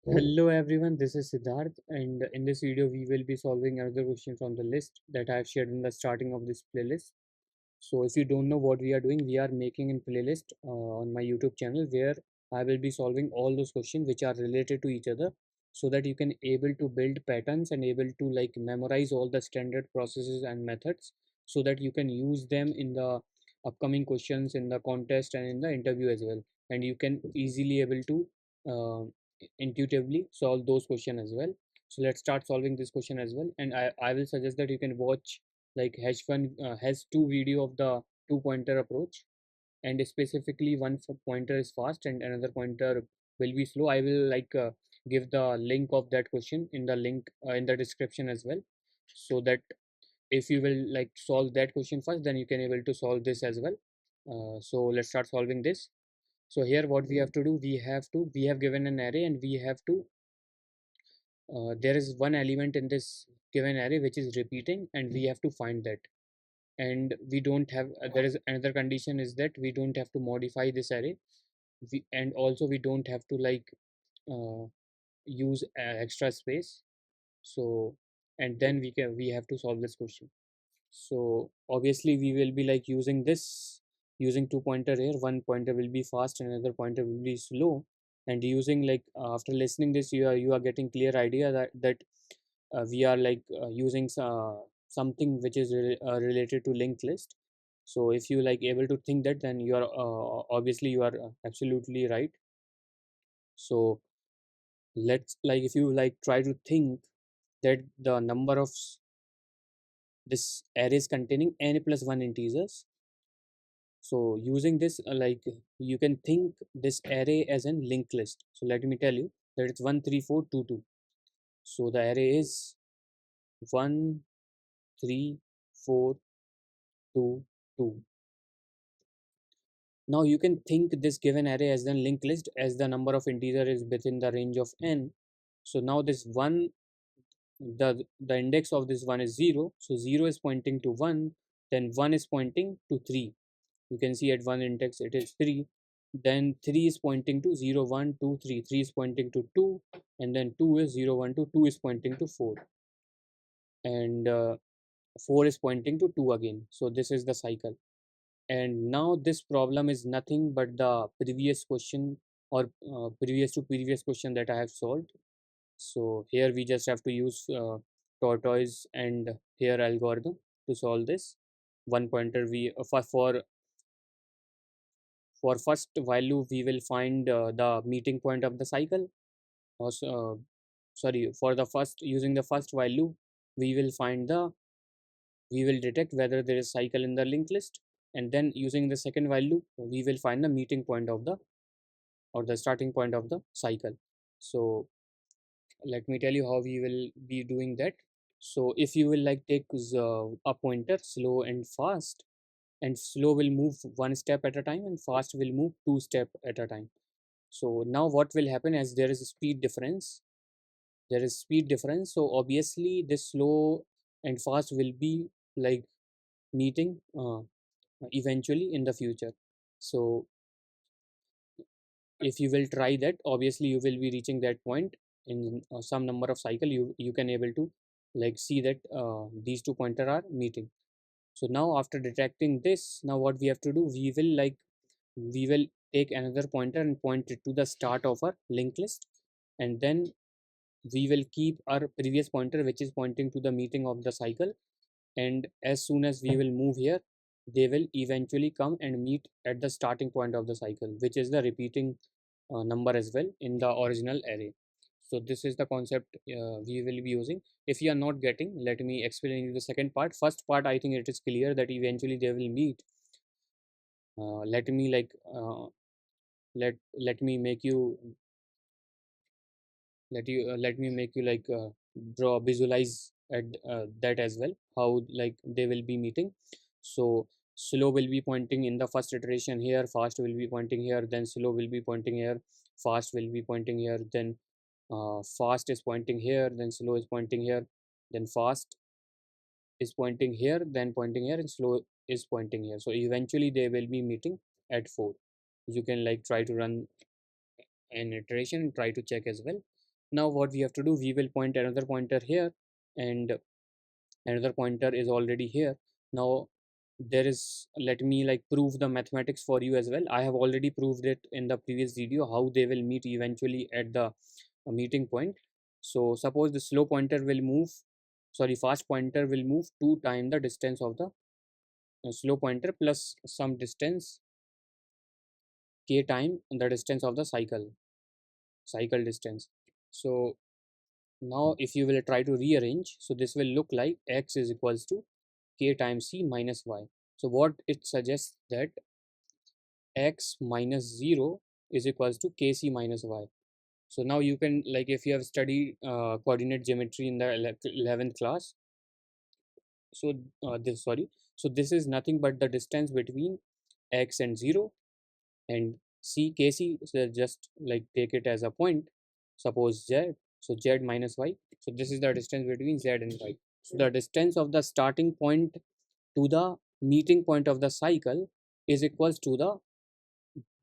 Hello everyone, this is Siddharth, and in this video we will be solving another question from the list that I have shared in the starting of this playlist. So if you don't know what we are doing, we are making a playlist on my YouTube channel where I will be solving all those questions which are related to each other, so that you can able to build patterns and able to like memorize all the standard processes and methods, so that you can use them in the upcoming questions in the contest and in the interview as well, and you can easily able to uh, intuitively solve those questions as well. So let's start solving this question as well, and I will suggest that you can watch like H1 has two video of the two pointer approach, and specifically one pointer is fast and another pointer will be slow. I will give the link of that question in the link in the description as well, so that if you will like solve that question first, then you can able to solve this as well. So let's start solving this. So here what we have to do, we have given an array and we have to there is one element in this given array which is repeating, and we have to find that. And we don't have there is another condition is that we don't have to modify this array, and also we don't have to uh, use extra space. So and then we have to solve this question. So obviously we will be like using two pointer here, one pointer will be fast and another pointer will be slow. And using after listening this, you are getting clear idea that we are using something which is related to linked list. So if you like able to think that, then you are obviously you are absolutely right. So let's like if you like try to think that the number of this array is containing n plus 1 integers. So using this you can think this array as an linked list. So let me tell you that it's 1 3 4 2 2. So the array is 1 3 4 2 2. Now you can think this given array as the linked list as the number of integer is within the range of n. So now this one, the index of this one is 0. So 0 is pointing to 1, then 1 is pointing to 3. You can see at one index it is 3, then 3 is pointing to 0 1 2 3, 3 is pointing to 2, and then 2 is 0 1 2, 2 is pointing to 4, and 4 is pointing to 2 again. So this is the cycle. And now this problem is nothing but the previous question, or previous to previous question that I have solved. So here we just have to use tortoise and Hare algorithm to solve this. One pointer we for first value we will find the meeting point of the cycle. Also, sorry, for the first, using the first value we will find the, we will detect whether there is cycle in the linked list, and then using the second value we will find the meeting point of the, or the starting point of the cycle. So let me tell you how we will be doing that. So if you will like take a pointer slow and fast, and slow will move one step at a time and fast will move two step at a time. So now what will happen, as there is a speed difference, there is speed difference, so obviously this slow and fast will be like meeting eventually in the future. So if you will try that, obviously you will be reaching that point in some number of cycle. You can able to like see that these two pointer are meeting. So now after detecting this, now what we have to do, we will take another pointer and point it to the start of our linked list, and then we will keep our previous pointer which is pointing to the meeting of the cycle, and as soon as we will move here, they will eventually come and meet at the starting point of the cycle, which is the repeating number as well in the original array. So this is the concept we will be using. If you are not getting, let me explain you the second part. First part, I think it is clear that eventually they will meet. Let me let me make you let me make you draw visualize at that as well, how like they will be meeting. So slow will be pointing in the first iteration here, fast will be pointing here, then slow will be pointing here, fast will be pointing here, then fast is pointing here, then slow is pointing here, then fast is pointing here, then pointing here, and slow is pointing here. So eventually they will be meeting at 4. You can like try to run an iteration and try to check as well. Now what we have to do, we will point another pointer here, and another pointer is already here. Now there is, let me like prove the mathematics for you as well. I have already proved it in the previous video how they will meet eventually at the meeting point. So suppose the slow pointer will move, sorry, fast pointer will move 2 times the distance of the slow pointer plus some distance k time the distance of the cycle distance. So now if you will try to rearrange, so this will look like x is equals to k times c minus y. So what it suggests that x minus 0 is equals to kc minus y. So now you can, like, if you have studied coordinate geometry in the 11th class, so this sorry, so this is nothing but the distance between x and 0 and c kc. So just like take it as a point, suppose z, so z minus y. So this is the distance between z and y. So the distance of the starting point to the meeting point of the cycle is equals to the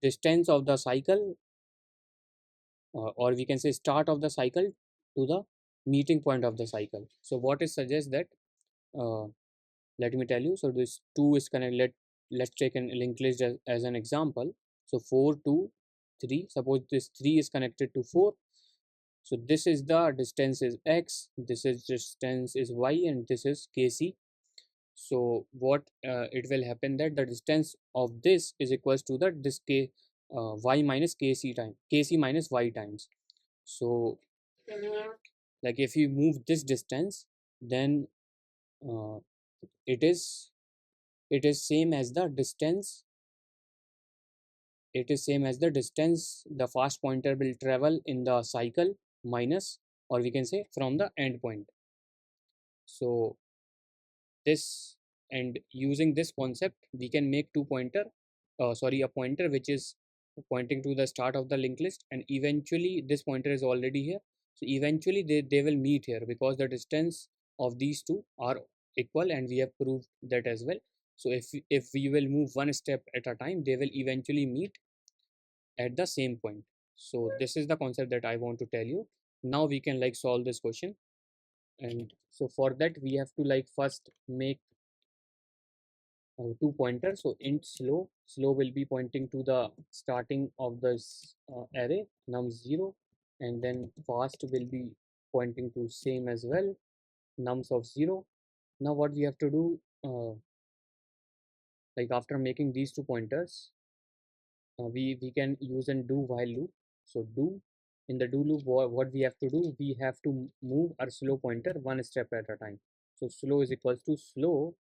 distance of the cycle, or we can say start of the cycle to the meeting point of the cycle. So what it suggests that, uh, let me tell you. So this 2 is connected. Let's take an linked list as an example. So 4 2 3, suppose this 3 is connected to 4. So this is the distance is x, this is distance is y, and this is kc. So what it will happen that the distance of this is equals to the this k y minus kc time, kc minus y times. So like if you move this distance, then uh, it is it is same as the distance, it is same as the distance the fast pointer will travel in the cycle minus, or we can say from the end point. So this, and using this concept we can make two pointer, sorry, a pointer which is pointing to the start of the linked list, and eventually this pointer is already here. So eventually they will meet here because the distance of these two are equal, and we have proved that as well. So if we will move one step at a time, they will eventually meet at the same point. So this is the concept that I want to tell you. Now we can like solve this question. And so for that we have to like first make two pointers. So int slow will be pointing to the starting of this array num0, and then fast will be pointing to same as well, nums of 0. Now what we have to do, like after making these two pointers, we can use and do while loop. So do, in the do loop, what we have to do, we have to move our slow pointer one step at a time. So slow is equals to slow,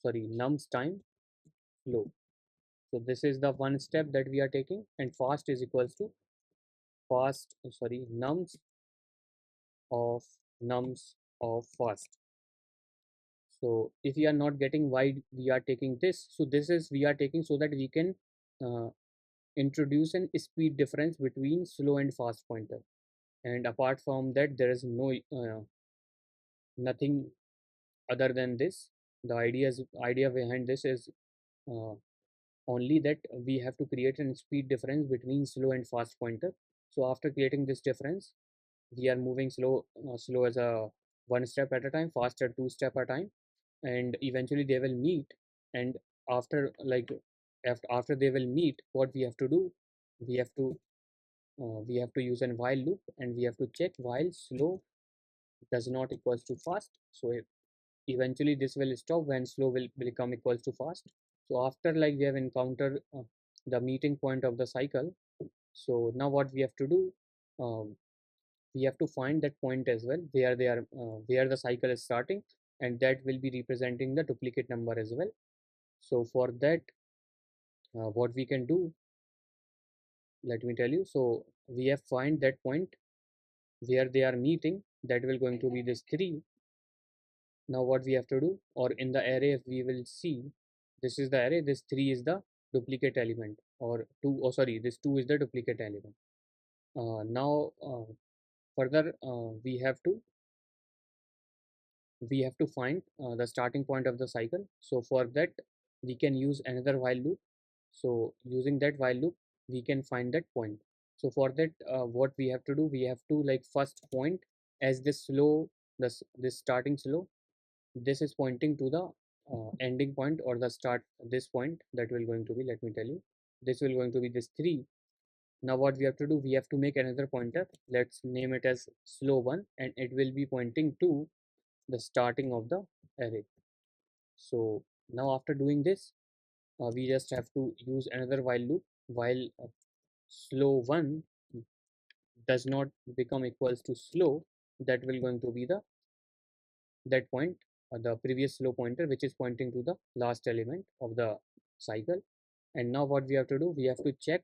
sorry, nums time slow. So this is the one step that we are taking, and fast is equals to fast, sorry, of nums of fast. So if we are not getting why we are taking this, so this is we are taking so that we can uh, introduce an speed difference between slow and fast pointer. And apart from that, there is no nothing other than this. The idea behind this is uh, only that we have to create a speed difference between slow and fast pointer. So after creating this difference, we are moving slow as a one step at a time, faster two step at a time, and eventually they will meet. And after like after they will meet, what we have to do, we have to use an while loop, and we have to check while slow does not equals to fast. So eventually this will stop when slow will become equals to fast. So after like we have encountered the meeting point of the cycle, so now what we have to do, um, we have to find that point as well where they are where the cycle is starting, and that will be representing the duplicate number as well. So for that, what we can do, let me tell you. So we have find that point where they are meeting, that will going to be this 3. Now what we have to do, or in the array if we will see, this is the array, this 3 is the duplicate element, or 2, oh sorry, this 2 is the duplicate element. Now further we have to find the starting point of the cycle. So for that we can use another while loop. So using that while loop we can find that point. So for that, what we have to do, we have to like first point as this slow, this starting slow, this is pointing to the ending point or the start, this point that will going to be, let me tell you, this will going to be this 3. Now what we have to do, we have to make another pointer, let's name it as slow 1, and it will be pointing to the starting of the array. So now after doing this, we just have to use another while loop. While slow 1 does not become equals to slow, that will going to be the that point, the previous slow pointer, which is pointing to the last element of the cycle. And now what we have to do, we have to check,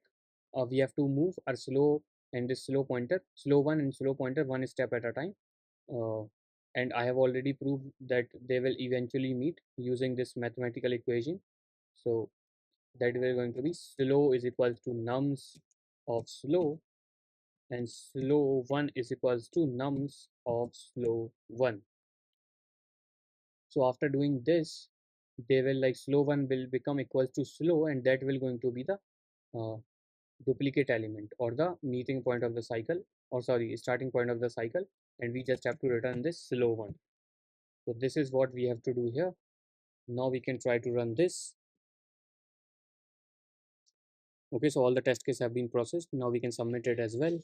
we have to move our slow and this slow pointer, slow 1 and slow pointer, one step at a time. uh, and I have already proved that they will eventually meet using this mathematical equation. So that we're going to be slow is equals to nums of slow, and slow 1 is equals to nums of slow 1. So after doing this, they will like slow 1 will become equals to slow, and that will going to be the uh, duplicate element or the meeting point of the cycle, or sorry, starting point of the cycle, and we just have to return this slow 1. So this is what we have to do here. Now we can try to run this. Okay, so all the test cases have been processed. Now we can submit it as well.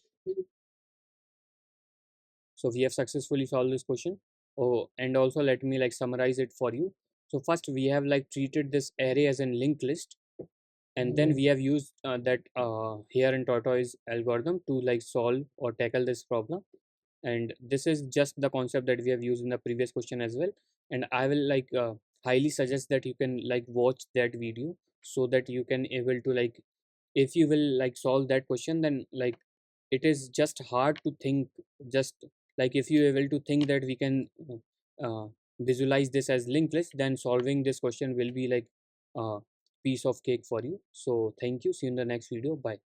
So we have successfully solved this question. Oh, and also let me like summarize it for you. So first we have like treated this array as a linked list, and then we have used that Hare and Tortoise algorithm to like solve or tackle this problem. And this is just the concept that we have used in the previous question as well. And I will like highly suggest that you can like watch that video, so that you can able to like, if you will like solve that question, then like it is just hard to think, just like if you able to think that we can visualize this as linked list, then solving this question will be like piece of cake for you. So thank you, see you in the next video, bye.